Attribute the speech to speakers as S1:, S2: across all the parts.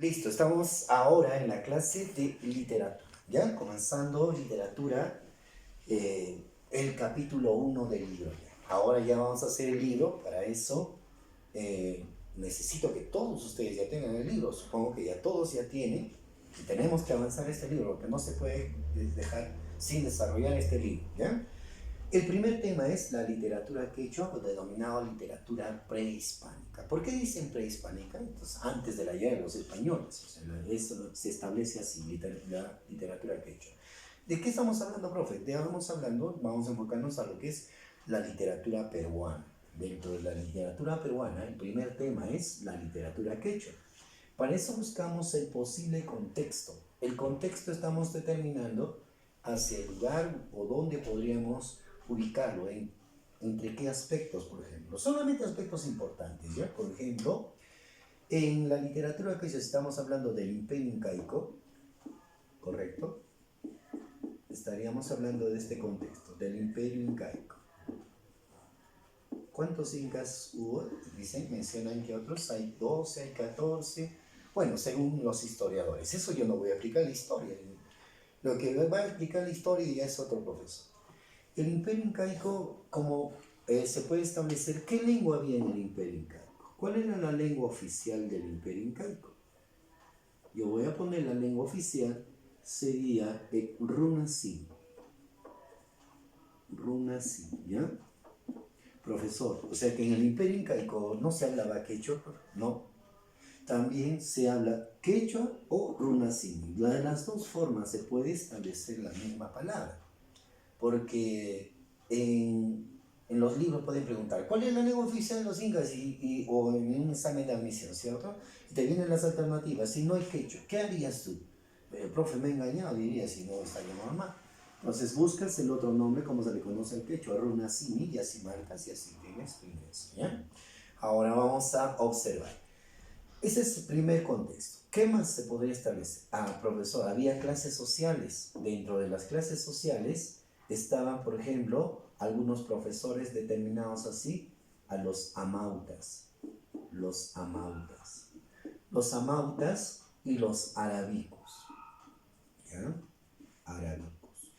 S1: Listo, estamos ahora en la clase de literatura, ¿ya? Comenzando literatura, el capítulo 1 del libro. Ahora ya vamos a hacer el libro, para eso necesito que todos ustedes ya tengan el libro, supongo que ya todos ya tienen, y tenemos que avanzar este libro, porque no se puede dejar sin desarrollar este libro, ¿ya? El primer tema es la literatura quechua, o denominada literatura prehispánica. ¿Por qué dicen prehispánica? Entonces, antes de la llegada de los españoles, o sea, eso se establece así, la literatura quechua. ¿De qué estamos hablando, profe? Vamos a enfocarnos a lo que es la literatura peruana. Dentro de la literatura peruana, el primer tema es la literatura quechua. Para eso buscamos el posible contexto. El contexto estamos determinando hacia el lugar o dónde podríamos ubicarlo, entre qué aspectos, por ejemplo. Solamente aspectos importantes, ¿ya? Por ejemplo, en la literatura que estamos hablando del Imperio Incaico, ¿correcto? Estaríamos hablando de este contexto, del Imperio Incaico. ¿Cuántos incas hubo? Mencionan que otros hay 12, hay 14. Bueno, según los historiadores. Eso yo no voy a aplicar la historia. Lo que va a explicar la historia ya es otro profesor. El Imperio Incaico, como se puede establecer, ¿qué lengua había en el Imperio Incaico? ¿Cuál era la lengua oficial del Imperio Incaico? Yo voy a poner la lengua oficial, sería el Runacim. Runacim, ¿ya? Profesor, o sea que en el Imperio Incaico no se hablaba quechua, no. También se habla quechua o Runacim. De las dos formas se puede establecer la misma palabra. Porque en los libros pueden preguntar ¿cuál es la lengua oficial de los incas? O en un examen de admisión, ¿cierto? Y te vienen las alternativas. Si no hay quechua, ¿qué harías tú? El profe me ha engañado, diría, si no estaría normal. Entonces buscas el otro nombre, como se le conoce al quechua, runacimi, y así marcas y así tienes tu ingreso, ¿ya? Ahora vamos a observar. Ese es el primer contexto. ¿Qué más se podría establecer? Profesor, había clases sociales. Dentro de las clases sociales estaban, por ejemplo, algunos profesores determinados así, a los amautas. Los amautas. Los amautas y los arábicos. ¿Ya? Arábicos.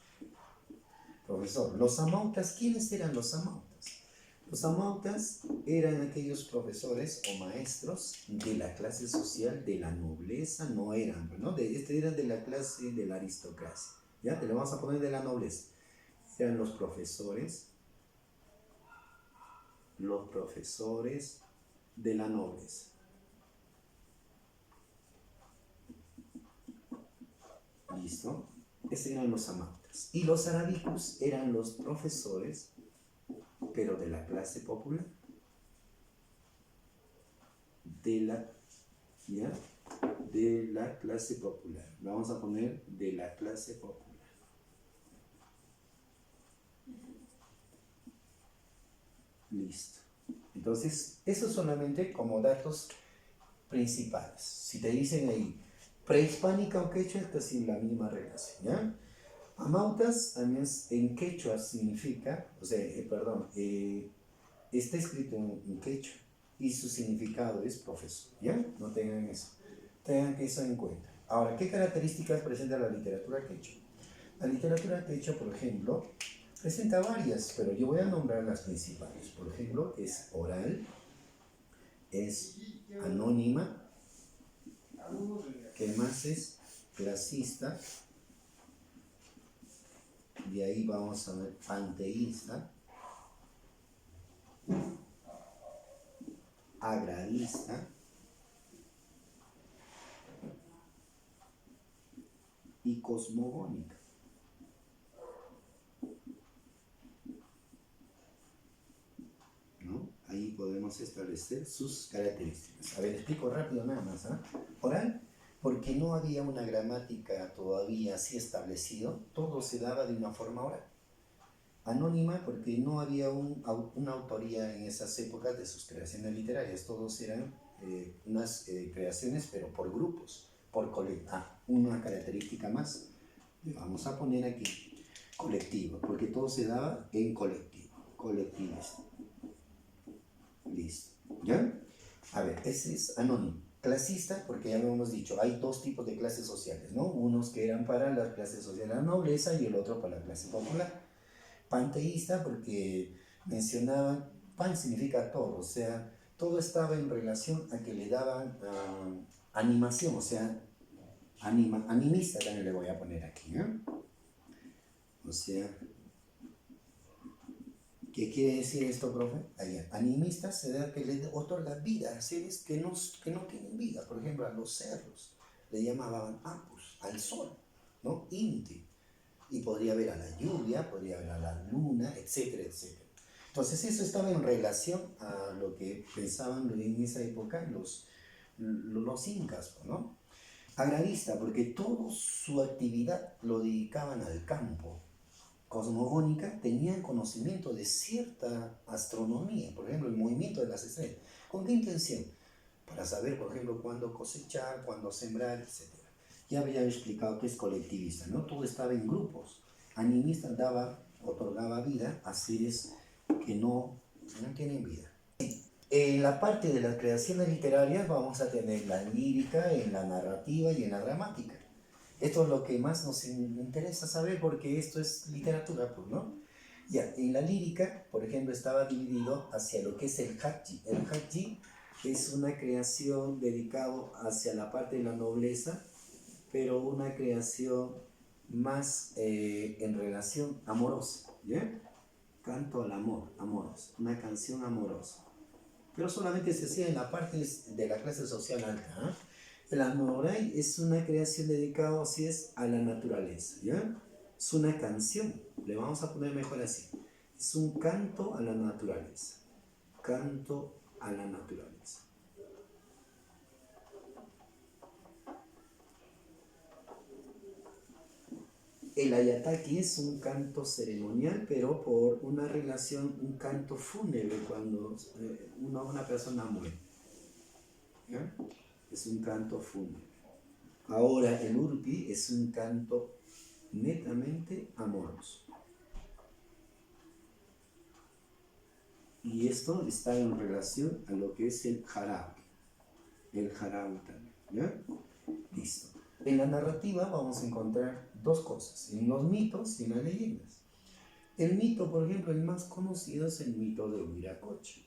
S1: Profesor, los amautas, ¿quiénes eran los amautas? Los amautas eran aquellos profesores o maestros de la clase social, de la nobleza, no eran, ¿no? Eran de la clase de la aristocracia, ¿ya? Te lo vamos a poner de la nobleza. Eran los profesores de la nobleza. ¿Listo? Esos eran los amautas. Y los arábicos eran los profesores, pero de la clase popular. De la clase popular. Vamos a poner de la clase popular. Listo. Entonces, eso solamente como datos principales. Si te dicen ahí prehispánica o quechua, es casi la misma relación, ¿ya? Amautas también en quechua significa, está escrito en quechua y su significado es profesor, ¿ya? No tengan eso en cuenta. Ahora, ¿qué características presenta la literatura quechua? La literatura quechua, por ejemplo, presenta varias, pero yo voy a nombrar las principales. Por ejemplo, es oral, es anónima, ¿qué más es? Clasista, de ahí vamos a ver panteísta, agrarista y cosmogónica. ¿No? Ahí podemos establecer sus características. A ver, explico rápido nada más, ¿eh? Oral, porque no había una gramática todavía así establecida, todo se daba de una forma oral. Anónima, porque no había una autoría en esas épocas de sus creaciones literarias, todos eran unas creaciones, pero por grupos, por colectivos. Una característica más, vamos a poner aquí, colectivo, porque todo se daba en colectivo, colectivos. Listo, ¿ya? A ver, ese es anónimo. Clasista, porque ya lo hemos dicho, hay dos tipos de clases sociales, ¿no? Unos que eran para la clase social de la nobleza y el otro para la clase popular. Panteísta, porque mencionaban, pan significa todo, o sea, todo estaba en relación a que le daban animación, o sea, animista también le voy a poner aquí, ¿eh? O sea, ¿qué quiere decir esto, profe? Allá, animista se da que le otorga vida a seres que no tienen vida. Por ejemplo, a los cerros le llamaban apus, al sol, ¿no? Inti. Y podría haber a la lluvia, podría haber a la luna, etcétera, etcétera. Entonces eso estaba en relación a lo que pensaban en esa época los incas, ¿no? Agrarista, porque toda su actividad lo dedicaban al campo. Cosmogónica, tenían conocimiento de cierta astronomía, por ejemplo, el movimiento de las estrellas. ¿Con qué intención? Para saber, por ejemplo, cuándo cosechar, cuándo sembrar, etcétera. Ya había explicado que es colectivista, ¿no? Todo estaba en grupos. Animista otorgaba vida a seres que no tienen vida. En la parte de las creaciones literarias vamos a tener la lírica, en la narrativa y en la dramática. Esto es lo que más nos interesa saber porque esto es literatura, pues, ¿no? Ya, en la lírica, por ejemplo, estaba dividido hacia lo que es el hachi. El hachi es una creación dedicado hacia la parte de la nobleza, pero una creación más en relación amorosa, ¿ya? Canto al amor, amoroso, una canción amorosa. Pero solamente se hacía en la parte de la clase social alta, ¿eh? El Amorai es una creación dedicada, así es, a la naturaleza, ¿ya? Es una canción, le vamos a poner mejor así. Es un canto a la naturaleza, canto a la naturaleza. El ayataki es un canto ceremonial, pero por una relación, un canto fúnebre cuando una persona muere, ¿ya? Es un canto fúnebre. Ahora el urpi es un canto netamente amoroso. Y esto está en relación a lo que es el jarab. El jarab también, ¿ya? Listo. En la narrativa vamos a encontrar dos cosas, en los mitos y en las leyendas. El mito, por ejemplo, el más conocido es el mito de Huiracocha.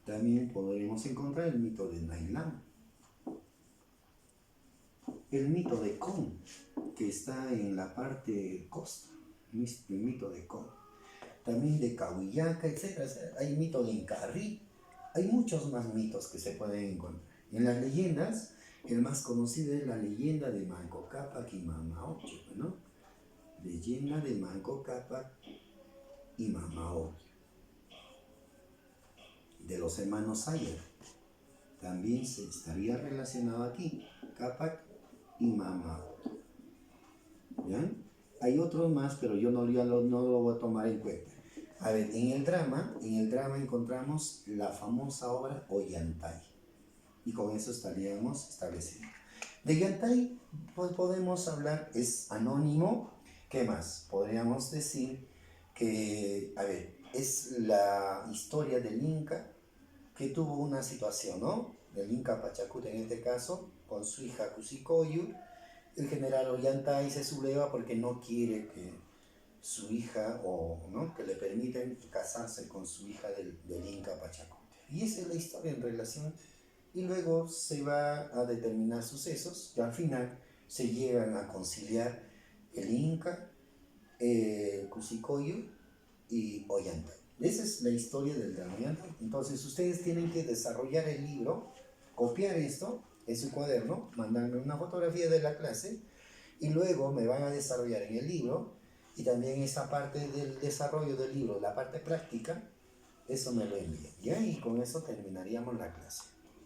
S1: También podremos encontrar el mito de Nailán. El mito de Kon, que está en la parte costa, el mito de Kon. También de Cahuillaca, etc. Hay mito de Incarrí. Hay muchos más mitos que se pueden encontrar. En las leyendas, el más conocido es la leyenda de Manco Cápac y Mamaocho, ¿no? Leyenda de Manco Cápac y Mamaocho. De los hermanos Ayer. También se estaría relacionado aquí, Cápac y Mamaocho. ¿Ya? Hay otros más, pero yo no lo voy a tomar en cuenta. A ver, en el drama encontramos la famosa obra Ollantay. Y con eso estaríamos establecidos. De Ollantay pues podemos hablar, es anónimo. ¿Qué más? Podríamos decir que, a ver, es la historia del Inca que tuvo una situación, ¿no? Del Inca Pachacuti en este caso, con su hija Cusicoyu. El general Ollantay se subleva porque no quiere que su hija, o ¿no? que le permiten casarse con su hija del Inca Pachacuti. Y esa es la historia en relación, y luego se va a determinar sucesos que al final se llegan a conciliar el Inca, Cusicoyu y Ollantay. Esa es la historia del drama Ollantay. Entonces ustedes tienen que desarrollar el libro, copiar esto en su cuaderno, mandarme una fotografía de la clase y luego me van a desarrollar en el libro, y también esa parte del desarrollo del libro, la parte práctica, eso me lo envían, ¿ya? Y con eso terminaríamos la clase.